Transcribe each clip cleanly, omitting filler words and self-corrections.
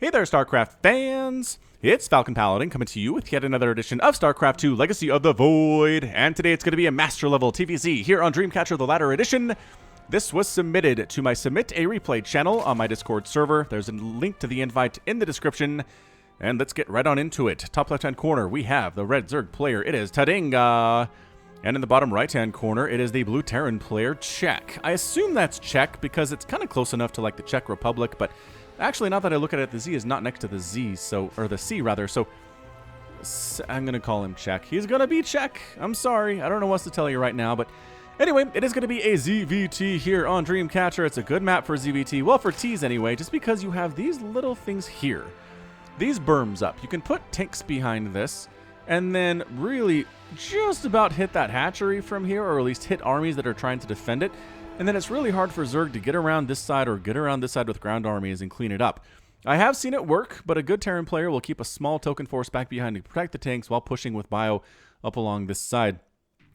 Hey there, StarCraft fans! It's Falcon Paladin coming to you with yet another edition of StarCraft 2 Legacy of the Void. And today it's going to be a Master Level TVZ here on Dreamcatcher the Ladder Edition. This was submitted to my Submit a Replay channel on my Discord server. There's a link to the invite in the description. And let's get right on into it. Top left-hand corner, we have the red Zerg player. It is Tadanga. And in the bottom right-hand corner, it is the blue Terran player, Cezq. I assume that's Czech because it's kind of close enough to like the Czech Republic, but actually, now that I look at it, the Z is not next to the Z, or the C rather, so I'm going to call him Czech. He's going to be Czech. I'm sorry. I don't know what to tell you right now, but anyway, it is going to be a ZVT here on Dreamcatcher. It's a good map for ZVT, well, for Ts anyway, just because you have these little things here. These berms up. You can put tanks behind this, and then really just about hit that hatchery from here, or at least hit armies that are trying to defend it. And then it's really hard for Zerg to get around this side or get around this side with ground armies and clean it up. I have seen it work, but a good Terran player will keep a small token force back behind to protect the tanks while pushing with bio up along this side.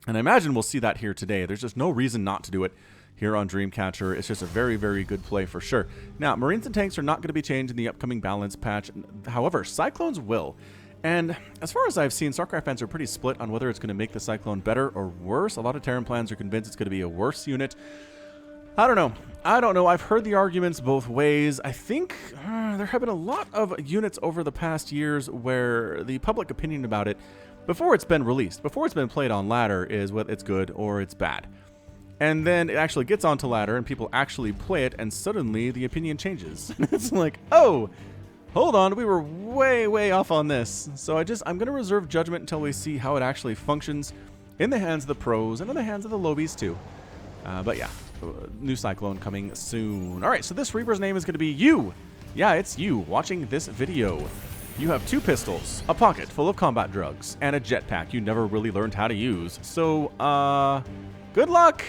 And I imagine we'll see that here today. There's just no reason not to do it here on Dreamcatcher. It's just a very, very good play for sure. Now, Marines and tanks are not going to be changed in the upcoming balance patch. However, Cyclones will. And as far as I've seen, StarCraft fans are pretty split on whether it's going to make the Cyclone better or worse. A lot of Terran plans are convinced it's going to be a worse unit. I don't know. I've heard the arguments both ways. I think there have been a lot of units over the past years where the public opinion about it, before it's been released, before it's been played on ladder, is whether it's good or it's bad. And then it actually gets onto ladder and people actually play it, and suddenly the opinion changes. It's like, oh, hold on, we were way, way off on this. So I'm going to reserve judgment until we see how it actually functions in the hands of the pros and in the hands of the lobies too. But yeah, new Cyclone coming soon. All right, so this Reaper's name is going to be you. Yeah, it's you watching this video. You have 2 pistols, a pocket full of combat drugs, and a jetpack you never really learned how to use. So, good luck.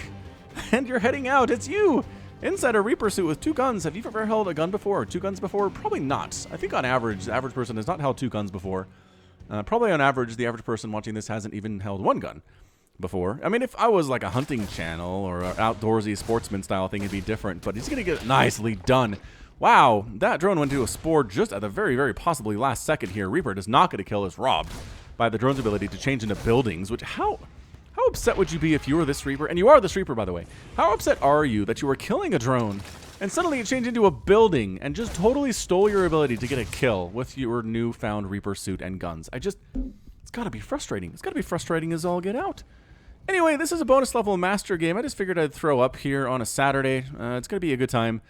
And you're heading out. It's you. Inside a Reaper suit with 2 guns. Have you ever held a gun before? 2 guns before? Probably not. I think on average, the average person has not held 2 guns before. Probably on average, the average person watching this hasn't even held 1 gun before. I mean, if I was like a hunting channel or an outdoorsy sportsman style thing, it'd be different, but he's going to get it nicely done. Wow, that drone went into a spore just at the very, very possibly last second here. Reaper does not get a kill, is robbed by the drone's ability to change into buildings, which how upset would you be if you were this Reaper? And you are this Reaper, by the way. How upset are you that you were killing a drone and suddenly it changed into a building and just totally stole your ability to get a kill with your newfound Reaper suit and guns? It's got to be frustrating. It's got to be frustrating as all get out. Anyway, this is a bonus level master game. I just figured I'd throw up here on a Saturday. It's going to be a good time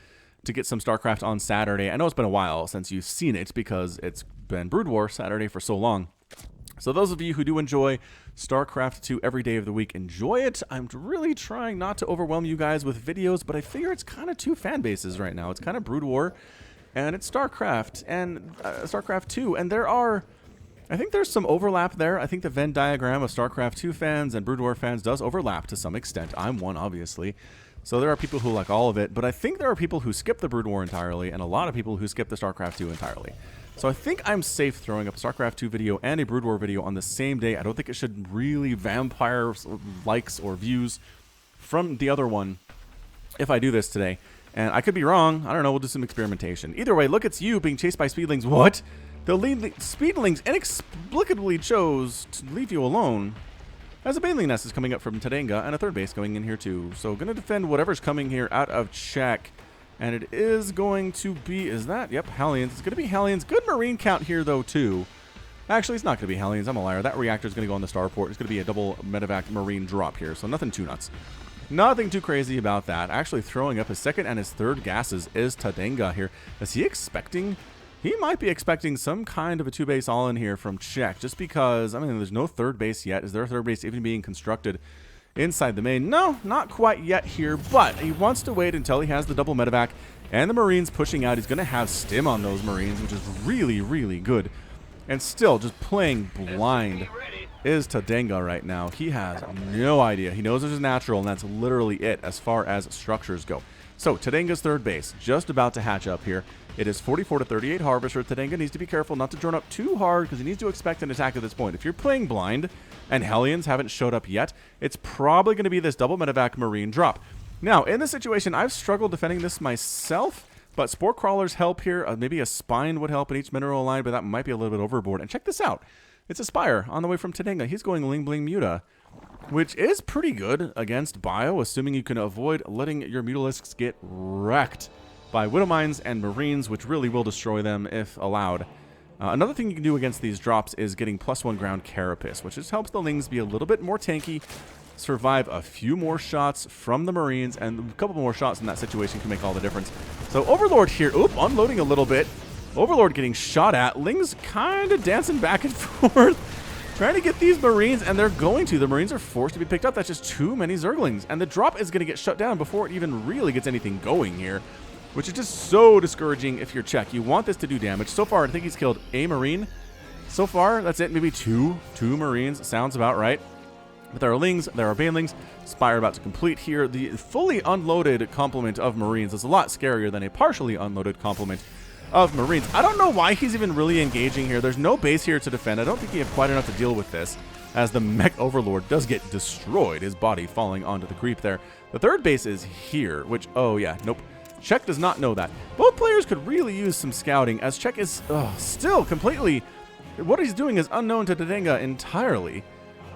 to get some StarCraft on Saturday. I know it's been a while since you've seen it because it's been Brood War Saturday for so long. So those of you who do enjoy StarCraft 2 every day of the week, enjoy it. I'm really trying not to overwhelm you guys with videos, but I figure it's kind of 2 fan bases right now. It's kind of Brood War, and it's StarCraft, and StarCraft 2, and I think there's some overlap there. I think the Venn diagram of StarCraft 2 fans and Brood War fans does overlap to some extent. I'm one, obviously. So there are people who like all of it, but I think there are people who skip the Brood War entirely and a lot of people who skip the StarCraft 2 entirely. So I think I'm safe throwing up a StarCraft 2 video and a Brood War video on the same day. I don't think it should really vampire likes or views from the other one if I do this today. And I could be wrong. I don't know. We'll do some experimentation. Either way, look, it's you being chased by speedlings. What? The speedlings inexplicably chose to leave you alone. As a baneling nest is coming up from Tadanga and a 3rd base going in here too. So going to defend whatever's coming here out of Czech. And it is going to be, yep, Hellions. It's going to be Hellions. Good Marine count here though too. Actually, it's not going to be Hellions. I'm a liar. That reactor is going to go on the starport. It's going to be a double medevac Marine drop here. So nothing too nuts. Nothing too crazy about that. Actually throwing up his 2nd and his 3rd gases is Tadanga here. Is he expecting... He might be expecting some kind of a 2-base all-in here from Czech, just because, I mean, there's no 3rd base yet. Is there a 3rd base even being constructed inside the main? No, not quite yet here, but he wants to wait until he has the double medevac and the Marines pushing out. He's going to have stim on those Marines, which is really, really good. And still, just playing blind is Tadanga right now. He has no idea. He knows there's a natural, and that's literally it as far as structures go. So, Tadanga's 3rd base, just about to hatch up here. It is 44 to 38 Harvester. Tadanga needs to be careful not to drone up too hard because he needs to expect an attack at this point. If you're playing blind and Hellions haven't showed up yet, it's probably going to be this double medevac Marine drop. Now, in this situation, I've struggled defending this myself. But Spore Crawlers help here. Maybe a Spine would help in each mineral line, but that might be a little bit overboard. And check this out. It's a Spire on the way from Tadanga. He's going Ling Bling Muta, which is pretty good against Bio, assuming you can avoid letting your Mutalisks get wrecked by Widow Mines and Marines, which really will destroy them if allowed. Another thing you can do against these drops is getting +1 ground Carapace, which just helps the Lings be a little bit more tanky, survive a few more shots from the Marines, and a couple more shots in that situation can make all the difference. So Overlord here, unloading a little bit. Overlord getting shot at. Lings kind of dancing back and forth, trying to get these Marines, and they're going to. The Marines are forced to be picked up. That's just too many Zerglings, and the drop is going to get shut down before it even really gets anything going here, which is just so discouraging if you're Czech. You want this to do damage. So far, I think he's killed a Marine. So far, that's it. Maybe two Marines. Sounds about right. But there are Lings, there are Banelings. Spire about to complete here. The fully unloaded complement of Marines is a lot scarier than a partially unloaded complement of Marines. I don't know why he's even really engaging here. There's no base here to defend. I don't think he had quite enough to deal with this, as the Mech Overlord does get destroyed, his body falling onto the creep there. The third base is here, which, oh yeah, nope. Czech does not know that. Both players could really use some scouting, as Czech is still completely... What he's doing is unknown to Tadanga entirely.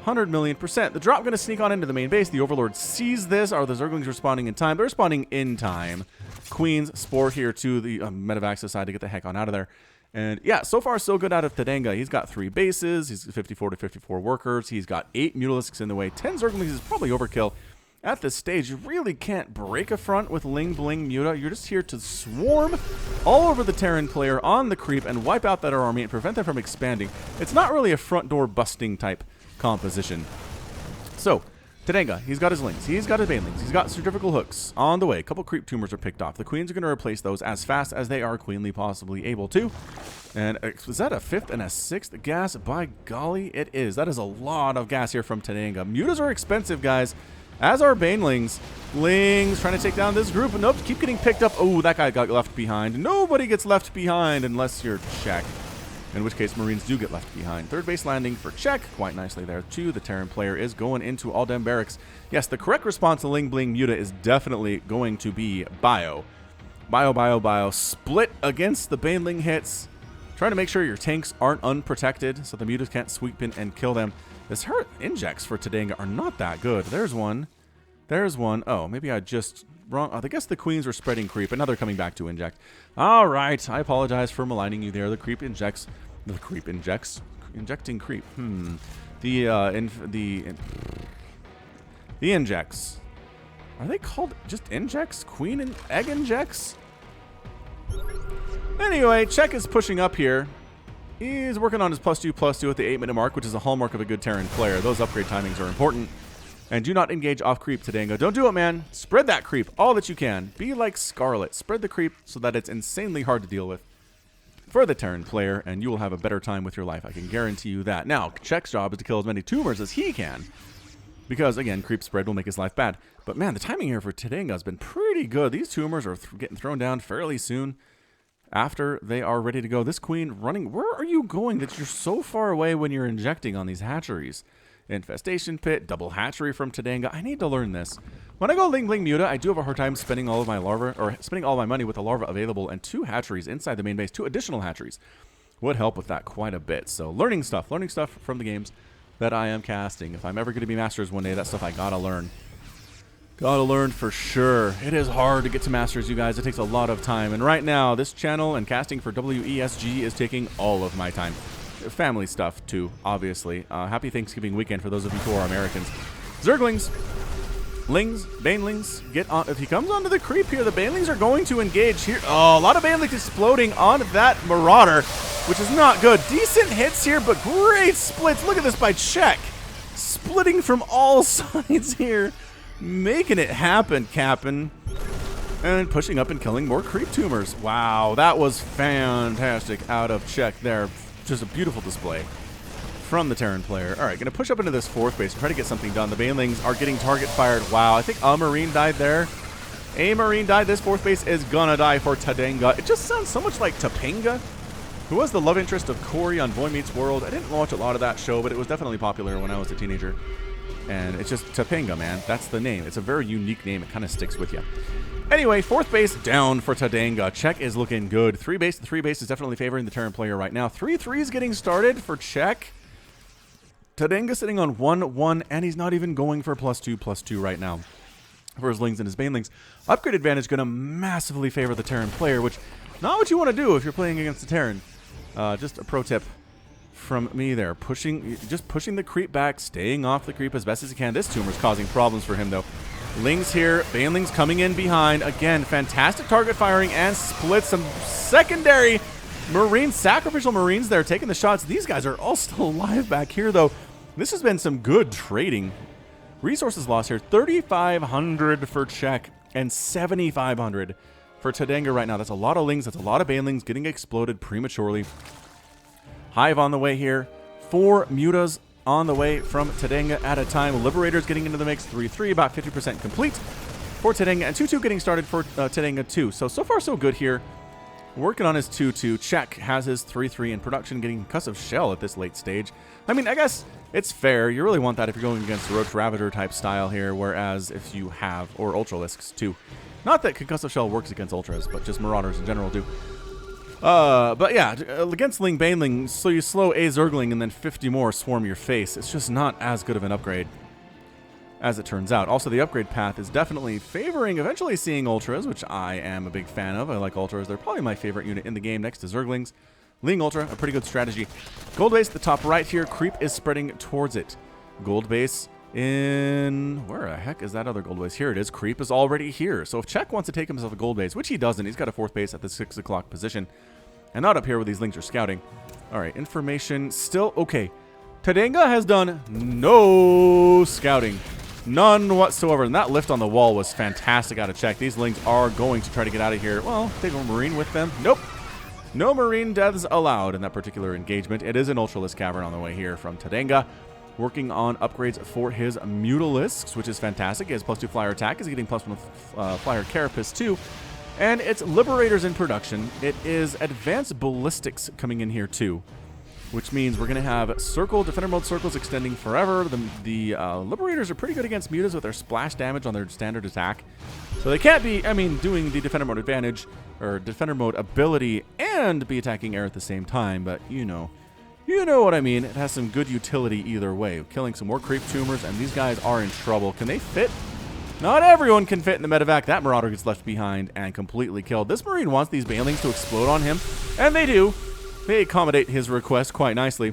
100,000,000%. The drop going to sneak on into the main base. The Overlord sees this. Are the Zerglings responding in time? They're responding in time. Queens, Spore here to the Medivacs decide to get the heck on out of there. And yeah, so far so good out of Tadanga. He's got 3 bases. He's 54 to 54 workers. He's got 8 Mutalisks in the way. 10 Zerglings is probably overkill. At this stage, you really can't break a front with Ling Bling Muta. You're just here to swarm all over the Terran player on the creep and wipe out that army and prevent them from expanding. It's not really a front door busting type composition. So, Tadanga, he's got his Lings, he's got his Banelings, he's got Centrifugal Hooks on the way. A couple creep tumors are picked off. The Queens are going to replace those as fast as they are queenly possibly able to. And was that a 5th and a 6th gas? By golly, it is. That is a lot of gas here from Tadanga. Mutas are expensive, guys. As are Banelings. Lings trying to take down this group. Nope, keep getting picked up. Oh, that guy got left behind. Nobody gets left behind unless you're Czech. In which case, Marines do get left behind. Third base landing for Czech. Quite nicely there, too. The Terran player is going into all dem barracks. Yes, the correct response to Ling Bling Muta is definitely going to be Bio. Bio. Split against the Baneling hits. Trying to make sure your tanks aren't unprotected so the Mutas can't sweep in and kill them. This hurt injects for Tadanga are not that good. There's one. There's one. Oh, maybe I just wrong. I guess the Queens were spreading creep, and now they're coming back to inject. All right. I apologize for maligning you there. The creep injects. The creep injects. Injecting creep. The injects. Are they called just injects? Queen and egg injects? Anyway, Czech is pushing up here. He's working on his +2/+2 at the 8-minute mark, which is a hallmark of a good Terran player. Those upgrade timings are important. And do not engage off creep, Tadanga. Don't do it, man. Spread that creep all that you can. Be like Scarlet. Spread the creep so that it's insanely hard to deal with for the Terran player, and you will have a better time with your life. I can guarantee you that. Now, Czech's job is to kill as many tumors as he can, because, again, creep spread will make his life bad. But, man, the timing here for Tadanga has been pretty good. These tumors are getting thrown down fairly soon after they are ready to go. This queen running... Where are you going that you're so far away when you're injecting on these hatcheries? Infestation pit, double hatchery from Tadanga. I need to learn this. When I go Ling Bling Muta, I do have a hard time spending all of my larvae, or spending all my money with the larva available, and 2 hatcheries inside the main base. 2 additional hatcheries would help with that quite a bit. So learning stuff from the games that I am casting. If I'm ever going to be Masters one day, that's stuff I gotta learn. Gotta learn for sure. It is hard to get to Masters, you guys. It takes a lot of time. And right now, this channel and casting for WESG is taking all of my time. Family stuff, too, obviously. Happy Thanksgiving weekend for those of you who are Americans. Zerglings, Lings, Banelings, get on. If he comes onto the creep here, the Banelings are going to engage here. Oh, a lot of Banelings exploding on that Marauder, which is not good. Decent hits here, but great splits. Look at this by Czech. Splitting from all sides here. Making it happen, Cap'n. And pushing up and killing more creep tumors. Wow, that was fantastic out of Czech there. Just a beautiful display from the Terran player. All right, going to push up into this 4th base and try to get something done. The Banelings are getting target fired. Wow, I think a Marine died there. A Marine died. This 4th base is going to die for Tadanga. It just sounds so much like Topanga, who was the love interest of Corey on Boy Meets World. I didn't watch a lot of that show, but it was definitely popular when I was a teenager. And it's just Topanga, man. That's the name. It's a very unique name. It kind of sticks with you. Anyway, 4th base down for Tadanga. Cezq is looking good. 3 base. The 3 base is definitely favoring the Terran player right now. 3-3 is getting started for Cezq. Tadanga sitting on 1-1, and he's not even going for +2/+2 right now for his Lings and his Banelings. Upgrade advantage going to massively favor the Terran player, which not what you want to do if you're playing against the Terran. Just a pro tip from me there. Just pushing the creep back, staying off the creep as best as you can. This tumor's causing problems for him, though. Lings here, Banelings coming in behind. Again, fantastic target firing and splits some secondary Marines, sacrificial Marines there, taking the shots. These guys are all still alive back here, though. This has been some good trading. Resources lost here, 3,500 for Cezq and 7,500 for Tadanga right now. That's a lot of Lings, that's a lot of Banelings getting exploded prematurely. Hive on the way here. 4 Mutas on the way from Tadanga at a time. Liberators getting into the mix. 3-3, about 50% complete for Tadanga. And 2-2 getting started for Tadanga too. So far so good here. Working on his 2-2. Cezq has his 3-3 in production, getting Concussive Shell at this late stage. I mean, I guess it's fair. You really want that if you're going against Roach Ravager type style here, whereas if you have, or Ultralisks too. Not that Concussive Shell works against Ultras, but just Marauders in general do. But yeah, against Ling Baneling, so you slow a Zergling and then 50 more swarm your face. It's just not as good of an upgrade as it turns out. Also, the upgrade path is definitely favoring eventually seeing Ultras, which I am a big fan of. I like Ultras. They're probably my favorite unit in the game next to Zerglings. Ling Ultra, a pretty good strategy. Gold base, the top right here. Creep is spreading towards it. Gold base in... where the heck is that other gold base? Here it is. Creep is already here. So if Cezq wants to take himself a gold base, which he doesn't, he's got a 4th base at the 6 o'clock position. And not up here where these Lings are scouting. All right, information still okay. Tadanga has done no scouting. None whatsoever. And that lift on the wall was fantastic out of Cezq. These Lings are going to try to get out of here. Well, take a Marine with them. Nope. No Marine deaths allowed in that particular engagement. It is an Ultralisk Cavern on the way here from Tadanga. Working on upgrades for his Mutalisks, which is fantastic. He has +2 flyer attack. He's getting +1 flyer carapace too. And it's Liberators in production. It is Advanced Ballistics coming in here too, which means we're going to have Circle, Defender Mode Circles extending forever. The Liberators are pretty good against Mutas with their splash damage on their standard attack. So they can't be, I mean, doing the Defender Mode advantage, or Defender Mode ability, and be attacking air at the same time, but you know what I mean. It has some good utility either way. Killing some more creep tumors, and these guys are in trouble. Can they fit? Not everyone can fit in the medevac. That Marauder gets left behind and completely killed. This Marine wants these Banelings to explode on him, and they do. They accommodate his request quite nicely.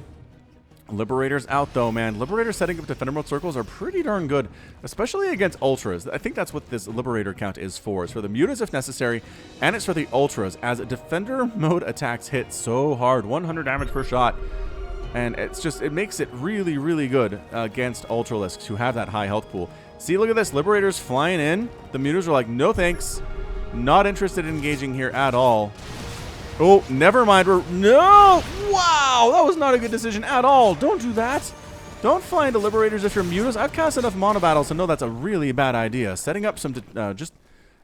Liberators out though, man. Liberators setting up Defender Mode circles are pretty darn good, especially against Ultras. I think that's what this Liberator count is for. It's for the Mutas if necessary, and it's for the Ultras, as Defender Mode attacks hit so hard. 100 damage per shot. And it's just, it makes it really, really good against Ultralisks who have that high health pool. See, look at this. Liberators flying in. The Mutas are like, no thanks. Not interested in engaging here at all. Oh, never mind. No! Wow! That was not a good decision at all. Don't do that. Don't fly into Liberators if you're Mutas. I've cast enough mono battles to know that's a really bad idea. Setting up some just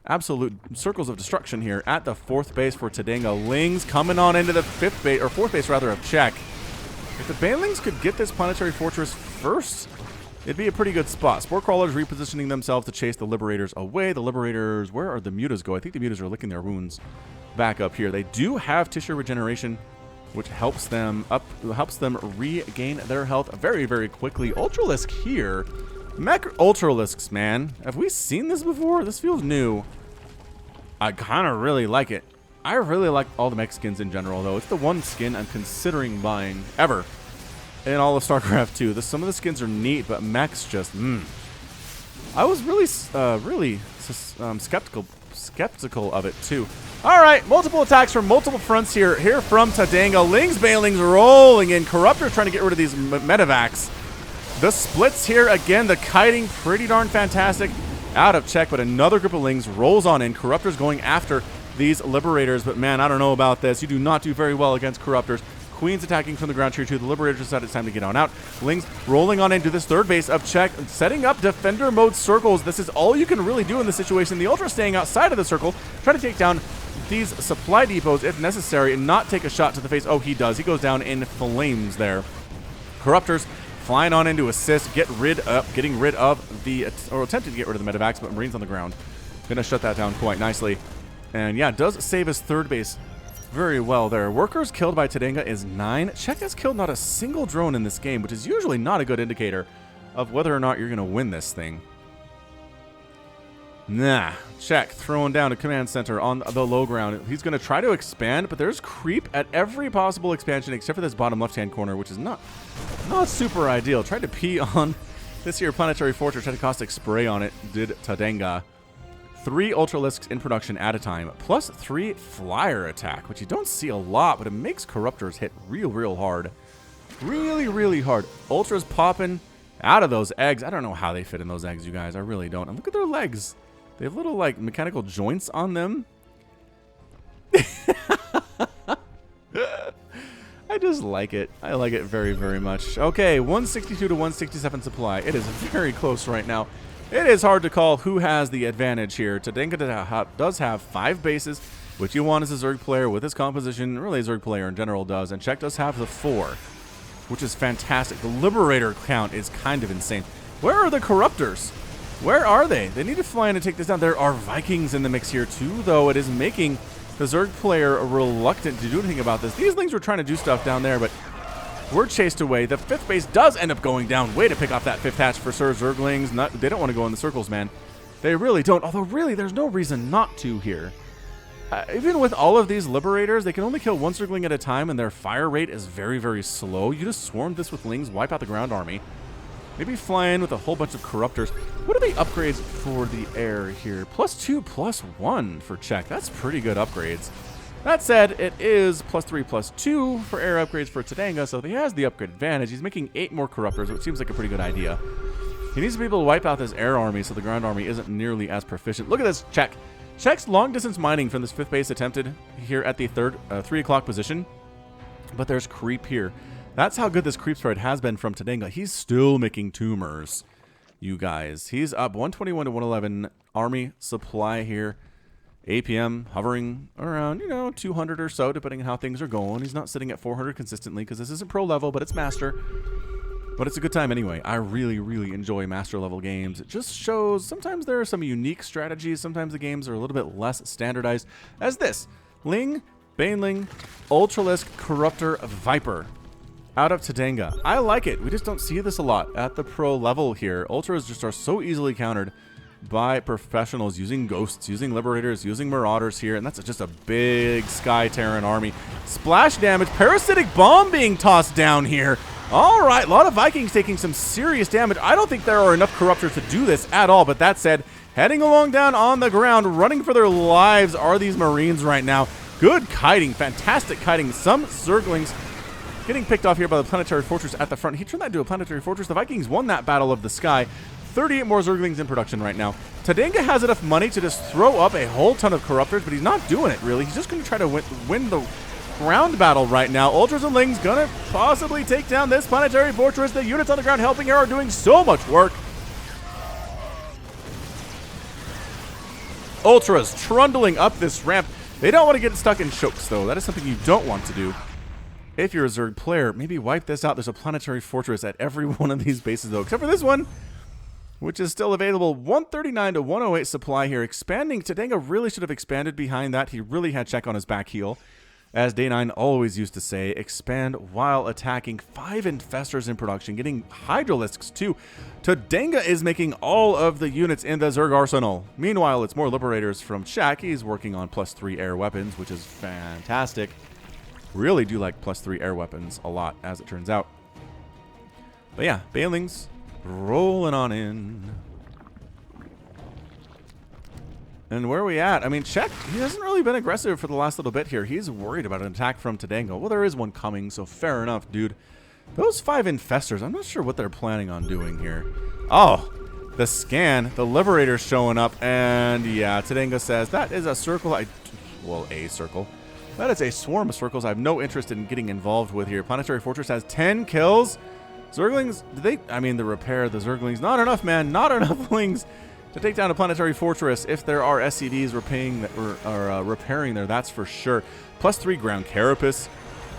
absolute circles of destruction here at the 4th base for Tadanga. Lings coming on into the 5th base, or 4th base rather, of Cezq. If the Banelings could get this Planetary Fortress first, it'd be a pretty good spot. Spore Crawlers repositioning themselves to chase the Liberators away. The Liberators, where are the Mutas go? I think the Mutas are licking their wounds back up here. They do have Tissue Regeneration, which helps them regain their health very, very quickly. Ultralisk here. Mech Ultralisks, man. Have we seen this before? This feels new. I kind of really like it. I really like all the mech skins in general, though. It's the one skin I'm considering buying ever in all of StarCraft 2. Some of the skins are neat, but mechs just, I was really skeptical of it, too. All right, multiple attacks from multiple fronts here from Tadanga. Lings, Banelings rolling in. Corruptor trying to get rid of these medevacs. The splits here, again, the kiting, pretty darn fantastic out of Cezq, but another group of Lings rolls on in. Corruptor's going after these Liberators, but man, I don't know about this. You do not do very well against Corruptors. Queen's attacking from the ground tier 2. The Liberators decide it's time to get on out. Lings rolling on into this 3rd base of Cezq, setting up Defender Mode circles. This is all you can really do in this situation. The Ultra staying outside of the circle, trying to take down these supply depots if necessary and not take a shot to the face. Oh, he does. He goes down in flames there. Corruptors Flying on into assist, getting rid of the, or attempted to get rid of the medevacs, but Marines on the ground. Gonna shut that down quite nicely. And yeah, does save his third base very well there. Workers killed by Tadanga is 9. Cezq has killed not a single drone in this game, which is usually not a good indicator of whether or not you're gonna win this thing. Nah, Cezq throwing down a command center on the low ground. He's going to try to expand, but there's creep at every possible expansion except for this bottom left-hand corner, which is not super ideal. Tried to pee on this here planetary fortress, tried to caustic spray on it, did Tadanga. 3 Ultralisks in production at a time, plus 3 flyer attack, which you don't see a lot, but it makes Corruptors hit real hard. Really hard. Ultras popping out of those eggs. I don't know how they fit in those eggs, you guys. I really don't. And look at their legs. They have little, like, mechanical joints on them. I just like it. I like it very much. Okay, 162 to 167 supply. It is very close right now. It is hard to call who has the advantage here. Tadanga does have 5 bases, which you want as a Zerg player with his composition. Really, a Zerg player in general does. And Cezq does have the 4, which is fantastic. The Liberator count is kind of insane. Where are the Corruptors? Where are they? They need to fly in and take this down. There are Vikings in the mix here too, though. It is making the Zerg player reluctant to do anything about this. These Lings were trying to do stuff down there, but were chased away. The 5th base does end up going down. Way to pick off that 5th hatch for Sir Zerglings. They don't want to go in the circles, man. They really don't. Although, really, there's no reason not to here. Even with all of these Liberators, they can only kill 1 Zergling at a time, and their fire rate is very slow. You just swarm this with Lings, wipe out the ground army. Maybe fly in with a whole bunch of Corruptors. What are the upgrades for the air here? +2, +1 for Cezq. That's pretty good upgrades. That said, it is +3, +2 for air upgrades for Tadanga, so he has the upgrade advantage. He's making 8 more Corruptors, which seems like a pretty good idea. He needs to be able to wipe out this air army so the ground army isn't nearly as proficient. Look at this Cezq. Cezq's long-distance mining from this 5th base attempted here at the 3 o'clock position, but there's creep here. That's how good this creep spread has been from Tadanga. He's still making tumors, you guys. He's up 121 to 111 army supply here. APM hovering around, 200 or so, depending on how things are going. He's not sitting at 400 consistently because this isn't pro level, but it's master. But it's a good time anyway. I really enjoy master level games. It just shows sometimes there are some unique strategies. Sometimes the games are a little bit less standardized. As this, Ling, Baneling, Ultralisk, Corruptor, Viper. Out of Tadanga. I like it. We just don't see this a lot at the pro level here. Ultras just are so easily countered by professionals using Ghosts, using Liberators, using Marauders here, and that's just a big Sky Terran army. Splash damage, Parasitic Bomb being tossed down here. All right, a lot of Vikings taking some serious damage. I don't think there are enough Corruptors to do this at all, but that said, heading along down on the ground, running for their lives are these Marines right now. Good kiting, fantastic kiting. Some Zerglings getting picked off here by the Planetary Fortress at the front. He turned that into a Planetary Fortress. The Vikings won that Battle of the Sky. 38 more Zerglings in production right now. Tadanga has enough money to just throw up a whole ton of Corruptors, but he's not doing it, really. He's just going to try to win the ground battle right now. Ultras and Lings going to possibly take down this Planetary Fortress. The units on the ground helping here are doing so much work. Ultras trundling up this ramp. They don't want to get stuck in chokes, though. That is something you don't want to do. If you're a Zerg player, maybe wipe this out. There's a Planetary Fortress at every one of these bases, though, except for this one, which is still available. 139 to 108 supply here. Expanding. Tadanga really should have expanded behind that. He really had Cezq on his back heel. As Day9 always used to say, expand while attacking. 5 Infestors in production, getting Hydralisks too. Tadanga is making all of the units in the Zerg arsenal. Meanwhile, it's more Liberators from Cezq. He's working on +3 air weapons, which is fantastic. Really do like +3 air weapons a lot, as it turns out. But yeah, Banelings rolling on in. And where are we at? I mean, Cezq, he hasn't really been aggressive for the last little bit here. He's worried about an attack from Tadanga. Well, there is one coming, so fair enough, dude. Those 5 Infestors, I'm not sure what they're planning on doing here. Oh, the scan, the Liberator's showing up, and yeah, Tadanga says that is a circle. Well, a circle. That is a swarm of circles I have no interest in getting involved with here. Planetary Fortress has 10 kills. Zerglings, the repair, the Zerglings, not enough, man. Not enough Lings to take down a Planetary Fortress. If there are SCVs repairing there, that's for sure. +3 ground Carapace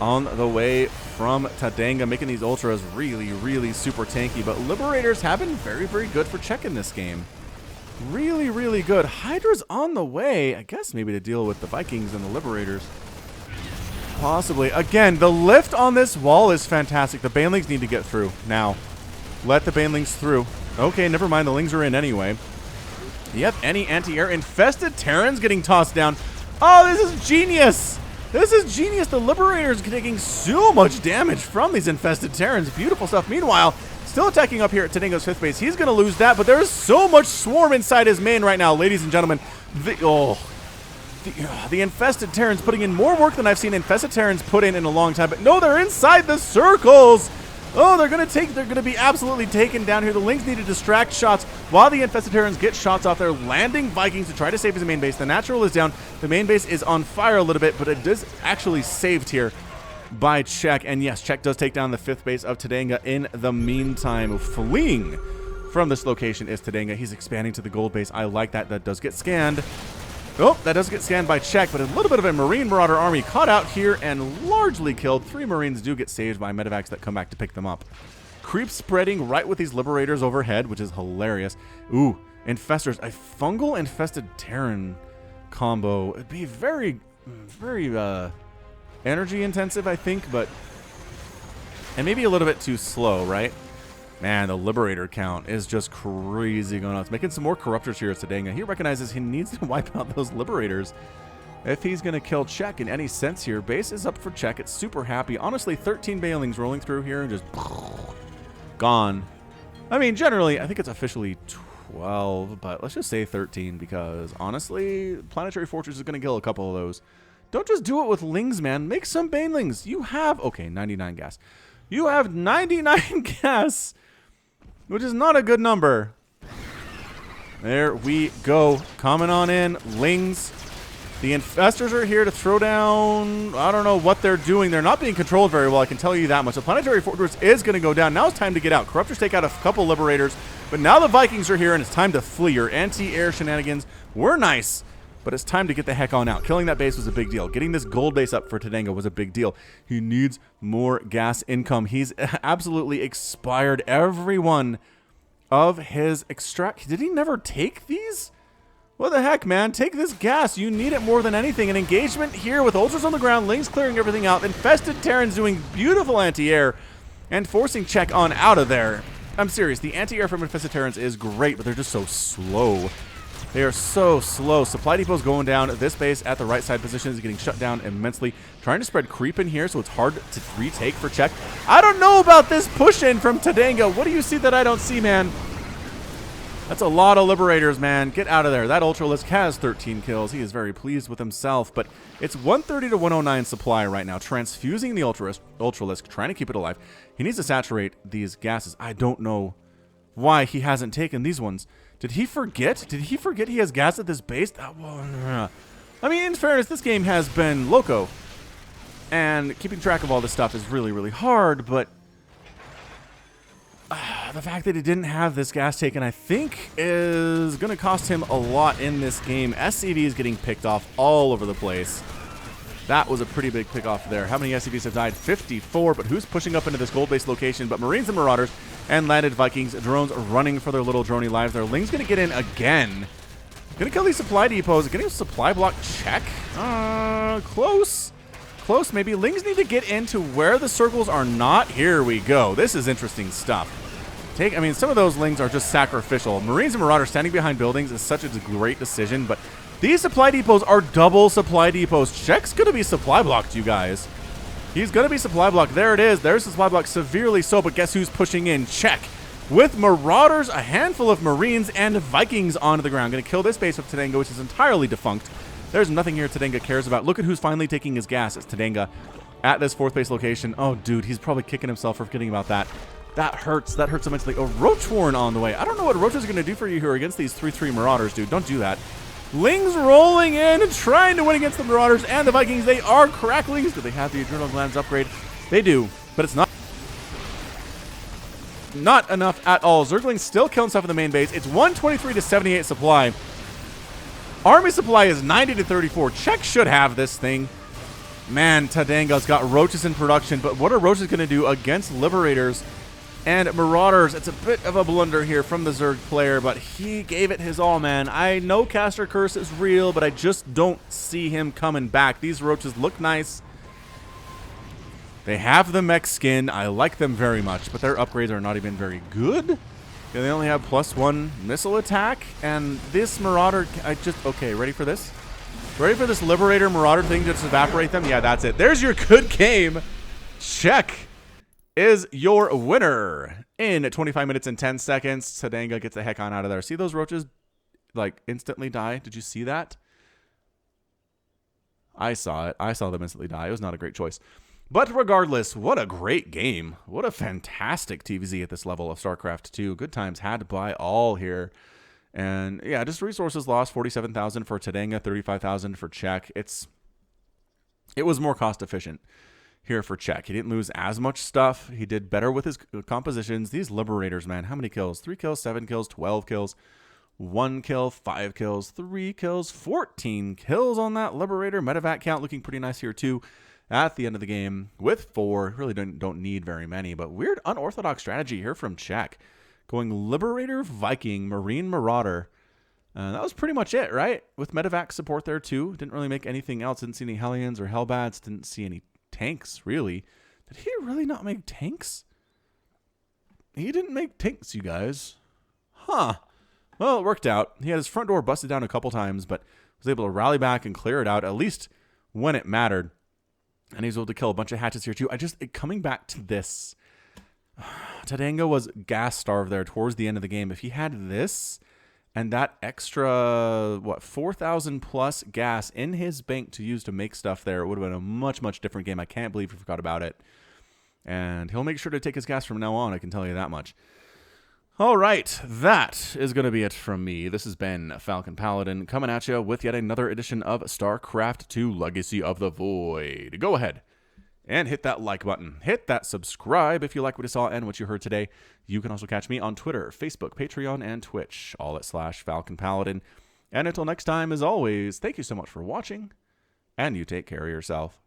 on the way from Tadanga, making these Ultras really, really super tanky. But Liberators have been very, very good for Cezq in this game. Really, really good. Hydra's on the way, I guess maybe to deal with the Vikings and the Liberators. Possibly. Again, the lift on this wall is fantastic. The Banelings need to get through now. Let the Banelings through. Okay, never mind. The Lings are in anyway. Yep, any anti-air. Infested Terrans getting tossed down. Oh, this is genius. This is genius. The Liberators taking so much damage from these infested Terrans. Beautiful stuff. Meanwhile, still attacking up here at Tadanga's 5th base. He's going to lose that, but there is so much swarm inside his main right now, ladies and gentlemen. The infested Terrans putting in more work than I've seen infested Terrans put in a long time. But no, they're inside the circles. Oh, they're going to be absolutely taken down here. The Lings need to distract shots while the infested Terrans get shots off. They're landing Vikings to try to save his main base. The natural is down. The main base is on fire a little bit, but it is actually saved here by Cezq. And yes, Cezq does take down the 5th base of Tadanga. In the meantime, fleeing from this location is Tadanga. He's expanding to the gold base. I like that. That does get scanned. Oh, that does get scanned by Cezq, but a little bit of a Marine Marauder army caught out here and largely killed. 3 Marines do get saved by medevacs that come back to pick them up. Creep spreading right with these Liberators overhead, which is hilarious. Ooh, Infestors. A fungal infested Terran combo. It'd be very, very energy intensive, I think, but... and maybe a little bit too slow, right? Man, the Liberator count is just crazy going on. It's making some more Corruptors here at Tadanga. He recognizes he needs to wipe out those Liberators if he's going to kill Cezq in any sense here. Base is up for Cezq. It's super happy. Honestly, 13 Banelings rolling through here and just gone. I mean, generally, I think it's officially 12, but let's just say 13 because, honestly, Planetary Fortress is going to kill a couple of those. Don't just do it with Lings, man. Make some Banelings. You have... okay, 99 gas. You have 99 gas, which is not a good number. There we go. Coming on in. Lings. The Infestors are here to throw down... I don't know what they're doing. They're not being controlled very well, I can tell you that much. The Planetary Fortress is going to go down. Now it's time to get out. Corruptors take out a couple Liberators, but now the Vikings are here, and it's time to flee. Your anti-air shenanigans were nice, but it's time to get the heck on out. Killing that base was a big deal. Getting this gold base up for Tadanga was a big deal. He needs more gas income. He's absolutely expired every one of his extract. Did he never take these? What the heck, man? Take this gas. You need it more than anything. An engagement here with Ultras on the ground. Lings clearing everything out. Infested Terrans doing beautiful anti-air and forcing Cezq on out of there. I'm serious. The anti-air from Infested Terrans is great, but they're just so slow. They are so slow. Supply depots going down. This base at the right side position is getting shut down immensely. Trying to spread creep in here, so it's hard to retake for Cezq. I don't know about this push in from Tadanga. What do you see that I don't see, man? That's a lot of Liberators, man. Get out of there. That Ultralisk has 13 kills. He is very pleased with himself, but it's 130 to 109 supply right now. Transfusing the Ultralisk, trying to keep it alive. He needs to saturate these gases. I don't know why he hasn't taken these ones. Did he forget? Did he forget he has gas at this base? I mean, in fairness, this game has been loco. And keeping track of all this stuff is really, really hard, but the fact that he didn't have this gas taken, I think, is going to cost him a lot in this game. SCV is getting picked off all over the place. That was a pretty big pick off there. How many SCVs have died? 54, but who's pushing up into this gold-based location? But Marines and Marauders and landed Vikings. Drones running for their little droney lives. Their Ling's going to get in again. Going to kill these supply depots. Getting a supply block check. Close. Close, maybe. Lings need to get into where the circles are not. Here we go. This is interesting stuff. I mean, some of those Lings are just sacrificial. Marines and Marauders standing behind buildings is such a great decision, but these supply depots are double supply depots. Cezq's going to be supply blocked, you guys. He's going to be supply blocked. There it is. There's the supply block, severely so, but guess who's pushing in? Cezq. With Marauders, a handful of Marines, and Vikings onto the ground. Going to kill this base of Tadanga, which is entirely defunct. There's nothing here Tadanga cares about. Look at who's finally taking his gas. It's Tadanga at this 4th base location. Oh, dude, he's probably kicking himself for forgetting about that. That hurts. That hurts immensely. A Roach Warren on the way. I don't know what Roach is going to do for you here against these 3-3 Marauders, dude. Don't do that. Lings rolling in and trying to win against the Marauders and the Vikings. They are cracklings. Do they have the Adrenal Glands upgrade? They do, but it's not enough at all. Zergling's still killing stuff in the main base. It's 123 to 78 supply. Army supply is 90 to 34. Cezq should have this thing. Man, Tadanga's got roaches in production, but what are roaches going to do against liberators and marauders? It's a bit of a blunder here from the Zerg player, but he gave it his all, man. I know Caster Curse is real, but I just don't see him coming back. These roaches look nice. They have the mech skin. I like them very much, but their upgrades are not even very good. They only have +1 missile attack, and this marauder, okay, ready for this? Ready for this liberator marauder thing to just evaporate them? Yeah, that's it. There's your good game. Cezq is your winner in 25 minutes and 10 seconds. Tadanga gets the heck on out of there. See those roaches like instantly die? Did you see that? I saw it. I saw them instantly die. It was not a great choice. But regardless, what a great game. What a fantastic TVZ at this level of StarCraft 2. Good times had by all here. And yeah, just resources lost, 47,000 for Tadanga, 35,000 for Cezq. It was more cost efficient here for Cezq. He didn't lose as much stuff. He did better with his compositions. These liberators, man, how many kills? 3 kills, 7 kills, 12 kills, 1 kill, 5 kills, 3 kills, 14 kills on that liberator. Medevac count looking pretty nice here too at the end of the game with 4. Really don't need very many, but weird unorthodox strategy here from Cezq. Going Liberator, Viking, Marine, Marauder. That was pretty much it, right? With Medevac support there too. Didn't really make anything else. Didn't see any Hellions or Hellbats. Didn't see any tanks, really. Did he really not make tanks? He didn't make tanks, you guys. Huh. Well, it worked out. He had his front door busted down a couple times, but was able to rally back and clear it out, at least when it mattered. And he was able to kill a bunch of hatches here too. Coming back to this, Tadanga was gas starved there towards the end of the game. If he had this and that extra, 4,000 plus gas in his bank to use to make stuff there, it would have been a much, much different game. I can't believe he forgot about it. And he'll make sure to take his gas from now on, I can tell you that much. All right, that is going to be it from me. This has been Falcon Paladin coming at you with yet another edition of StarCraft 2 Legacy of the Void. Go ahead and hit that like button. Hit that subscribe if you like what you saw and what you heard today. You can also catch me on Twitter, Facebook, Patreon, and Twitch, all at /Falcon Paladin. And until next time, as always, thank you so much for watching, and you take care of yourself.